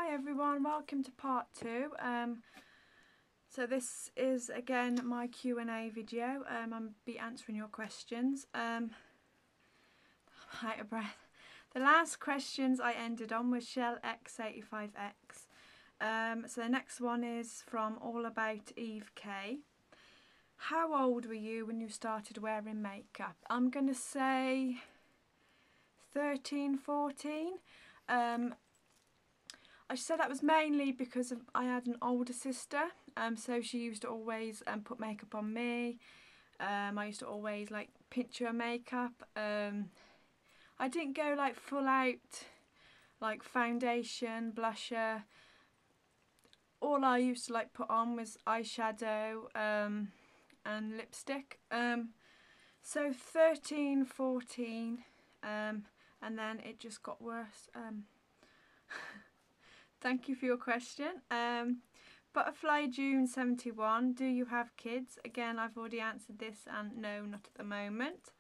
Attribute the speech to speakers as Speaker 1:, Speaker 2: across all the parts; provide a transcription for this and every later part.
Speaker 1: Hi everyone, welcome to part 2. So this is again my Q&A video. I'll be answering your questions. I'm out of breath. The last questions I ended on was Shell X85X. So the next one is from All About Eve K. How old were you when you started wearing makeup? I'm going to say 13, 14. I said that was mainly because I had an older sister, so she used to always put makeup on me. I used to always like pinch her makeup. I didn't go like full out like foundation, blusher. All I used to like put on was eyeshadow and lipstick. So 13, 14, and then it just got worse. Thank you for your question. Butterfly June 71, do you have kids? Again, I've already answered this and no, not at the moment.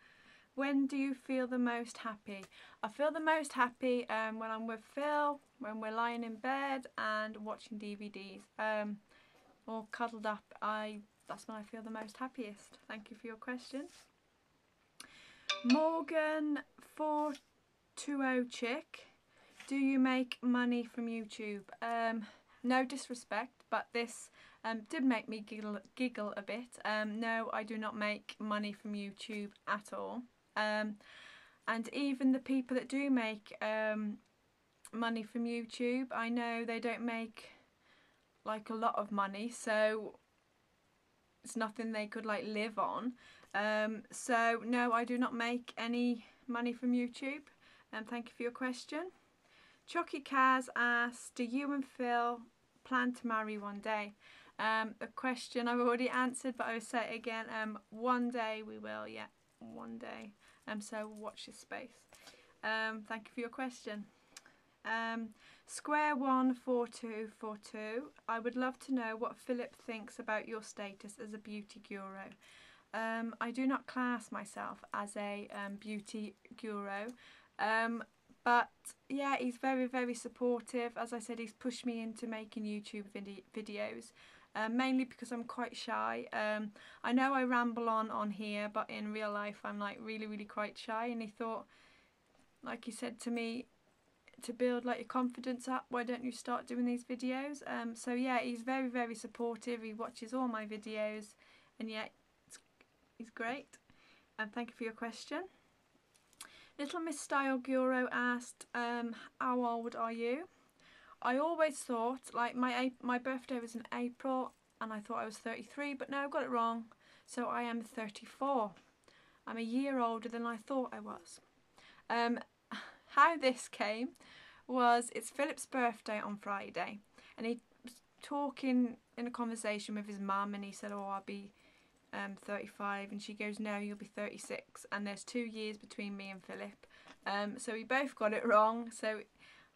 Speaker 1: When do you feel the most happy? I feel the most happy when I'm with Phil, when we're lying in bed and watching DVDs or cuddled up. That's when I feel the most happiest. Thank you for your question. Morgan 420 Chick. Do you make money from YouTube? No disrespect, but this did make me giggle a bit. No, I do not make money from YouTube at all. And even the people that do make money from YouTube, I know they don't make like a lot of money, so it's nothing they could like live on. So no, I do not make any money from YouTube. Thank you for your question. Chucky Kaz asked, do you and Phil plan to marry one day? A question I've already answered, but I will say it again. One day we will, yeah, one day. So watch this space. Thank you for your question. Square 14242. I would love to know what Philip thinks about your status as a beauty guru. I do not class myself as a beauty guru. But yeah, he's very, very supportive. As I said, he's pushed me into making YouTube videos, mainly because I'm quite shy. I know I ramble on here, but in real life I'm like really, really quite shy. And he thought, like he said to me, to build like your confidence up, why don't you start doing these videos? So yeah, he's very, very supportive. He watches all my videos, and yeah, he's great. And thank you for your question. Little Miss Style Guru asked, how old are you? I always thought, like my birthday was in April and I thought I was 33, but no, I got it wrong. So I am 34. I'm a year older than I thought I was. How this came was, it's Philip's birthday on Friday, and he was talking in a conversation with his mum, and he said, oh, I'll be 35, and she goes, no, you'll be 36, and there's 2 years between me and Philip. So we both got it wrong. So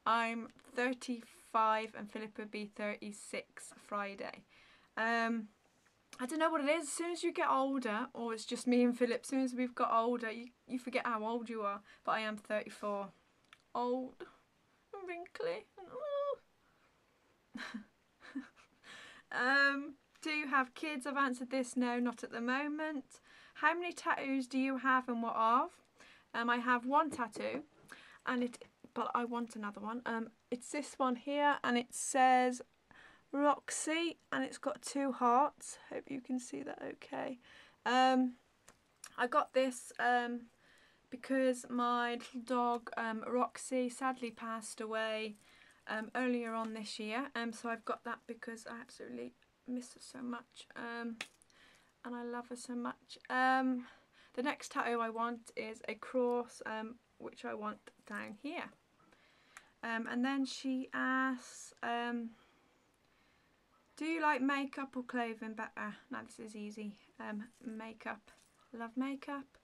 Speaker 1: I'm 35 and Philip would be 36 Friday. I don't know what it is. As soon as you get older, or it's just me and Philip, as soon as we've got older, you forget how old you are. But I am 34. Old, wrinkly. Do you have kids? I've answered this, no, not at the moment. How many tattoos do you have and what of? I have one tattoo, but I want another one. It's this one here, and it says Roxy, and it's got 2 hearts. Hope you can see that okay. I got this because my little dog Roxy sadly passed away earlier on this year. So I've got that because I absolutely miss her so much, and I love her so much. The next tattoo I want is a cross, which I want down here. And then she asks, do you like makeup or clothing better? Now this is easy. Makeup. Love makeup.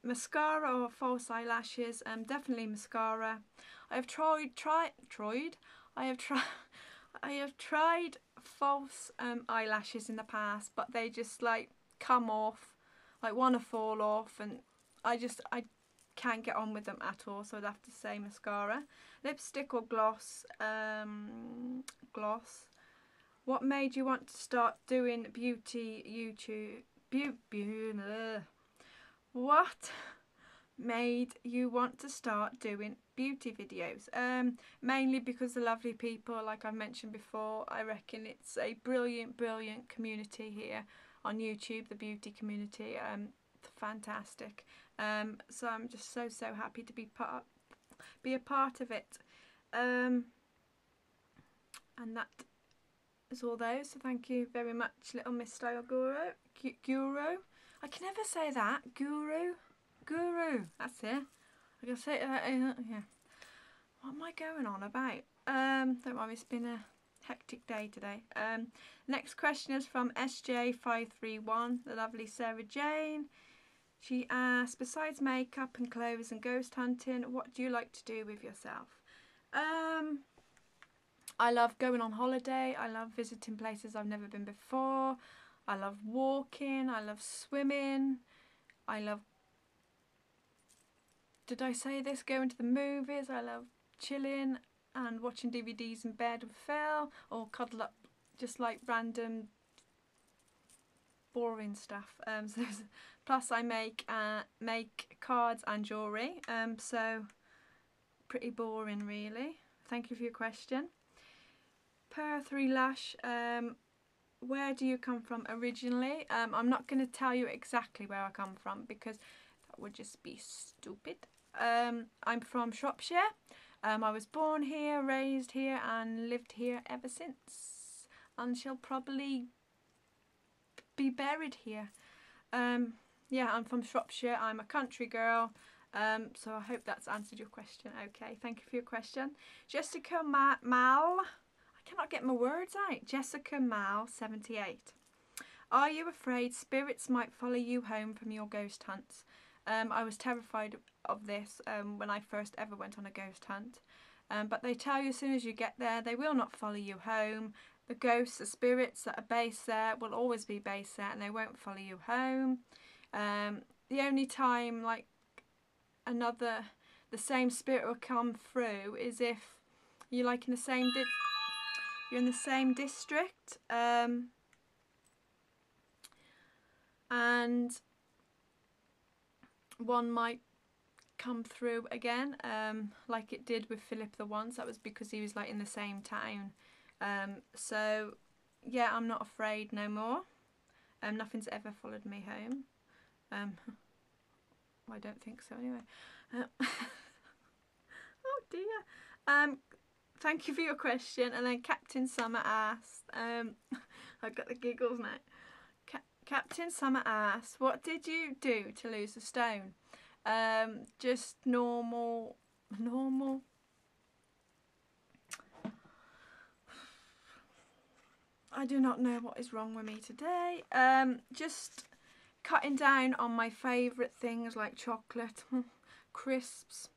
Speaker 1: Mascara or false eyelashes? Definitely mascara. I have tried false eyelashes in the past, but they just like come off, like want to fall off, and I can't get on with them at all, so I'd have to say mascara. Lipstick or gloss? Gloss. What made you want to start doing beauty YouTube? What made you want to start doing beauty videos? Mainly because the lovely people, like I mentioned before. I reckon it's a brilliant community here on YouTube, the beauty community. Fantastic. So I'm just so happy to be a part of it. And that is all those. So thank you very much, Little Miss Style Guru. I can never say that. Guru. That's it. I can say yeah. What am I going on about? Don't worry, it's been a hectic day today. Next question is from SJ531, the lovely Sarah Jane. She asked, besides makeup and clothes and ghost hunting, what do you like to do with yourself? I love going on holiday. I love visiting places I've never been before. I love walking. I love swimming. I love, did I say this? Going to the movies. I love chilling and watching DVDs in bed with Phil, or cuddle up just like random boring stuff. Plus I make cards and jewellery, so pretty boring really. Thank you for your question. Per3Lash, where do you come from originally? I'm not going to tell you exactly where I come from because that would just be stupid. I'm from Shropshire. I was born here, raised here and lived here ever since, and shall probably be buried here. Yeah, I'm from Shropshire. I'm a country girl. So I hope that's answered your question. Okay, thank you for your question. Jessica Mal, I cannot get my words out. Jessica Mal 78. Are you afraid spirits might follow you home from your ghost hunts? I was terrified of this when I first ever went on a ghost hunt. But they tell you as soon as you get there, they will not follow you home. The ghosts, the spirits that are based there will always be based there, and they won't follow you home. The only time like the same spirit will come through is if you're like in the same you're in the same district, and one might come through again, like it did with Philip the once. That was because he was like in the same town. So yeah, I'm not afraid no more. Nothing's ever followed me home. I don't think so anyway. Oh dear. Thank you for your question. And then Captain Summer asked, I've got the giggles now. Captain Summer asked, what did you do to lose the stone? Just normal. I do not know what is wrong with me today. Just cutting down on my favourite things like chocolate, crisps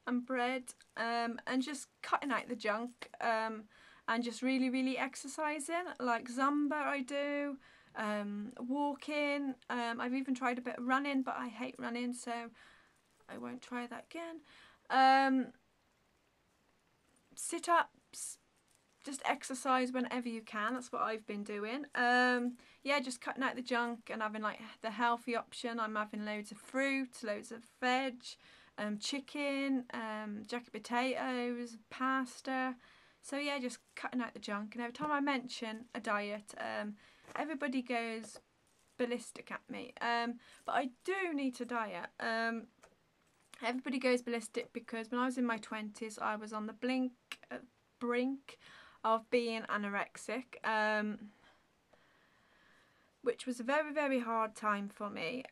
Speaker 1: and bread, and just cutting out the junk, and just really exercising, like Zumba I do, walking. I've even tried a bit of running, but I hate running, so I won't try that again. Sit-ups, just exercise whenever you can. That's what I've been doing. Yeah, just cutting out the junk and having like the healthy option. I'm having loads of fruit, loads of veg, chicken, jacket potatoes, pasta. So yeah, just cutting out the junk. And every time I mention a diet, everybody goes ballistic at me. But I do need to diet. Everybody goes ballistic because when I was in my 20s, I was on the brink of being anorexic, which was a very hard time for me.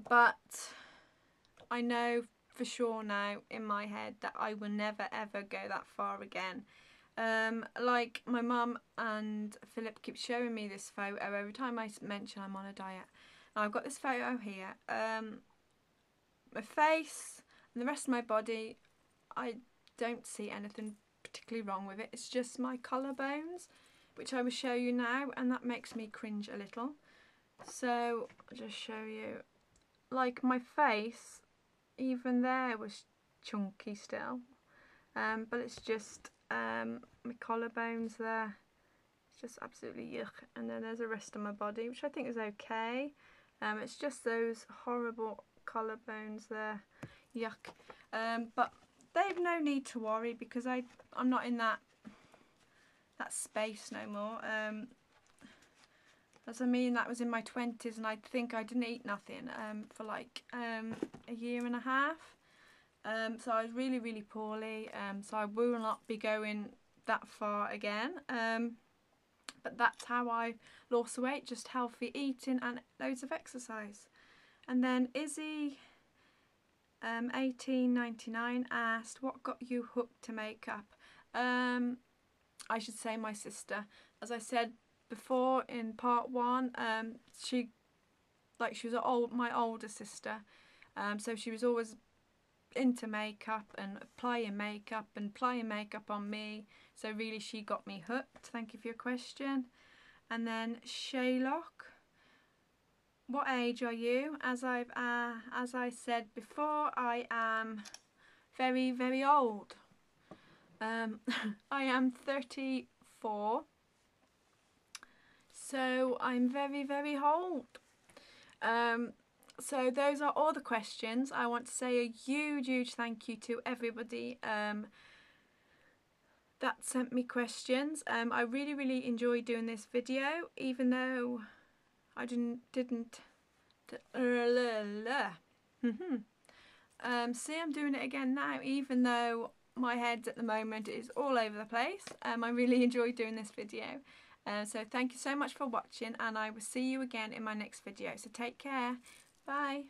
Speaker 1: But I know for sure now in my head that I will never ever go that far again. Like my mum and Philip keep showing me this photo every time I mention I'm on a diet. Now I've got this photo here. My face and the rest of my body, I don't see anything particularly wrong with it. It's just my collarbones, which I will show you now, and that makes me cringe a little. So I'll just show you like my face, even there was chunky still. But it's just my collarbones there. It's just absolutely yuck. And then there's the rest of my body, which I think is okay. It's just those horrible collarbones there. Yuck. But they've no need to worry because I'm not in that space no more. As I mean, that was in my 20s, and I think I didn't eat nothing for like a year and a half. So I was really, really poorly. So I will not be going that far again. But that's how I lost weight, just healthy eating and loads of exercise. And then Izzy 1899 asked, what got you hooked to makeup? I should say my sister. As I said before in part 1, she was my older sister. So she was always into makeup and applying makeup on me. So really she got me hooked. Thank you for your question. And then Shaylock, what age are you? As I said before, I am very, very old. I am 34, so I'm very, very old. So those are all the questions. I want to say a huge, huge thank you to everybody that sent me questions. I really, really enjoyed doing this video, even though I didn't see, I'm doing it again now, even though my head at the moment is all over the place. I really enjoyed doing this video. So thank you so much for watching, and I will see you again in my next video. So take care. Bye.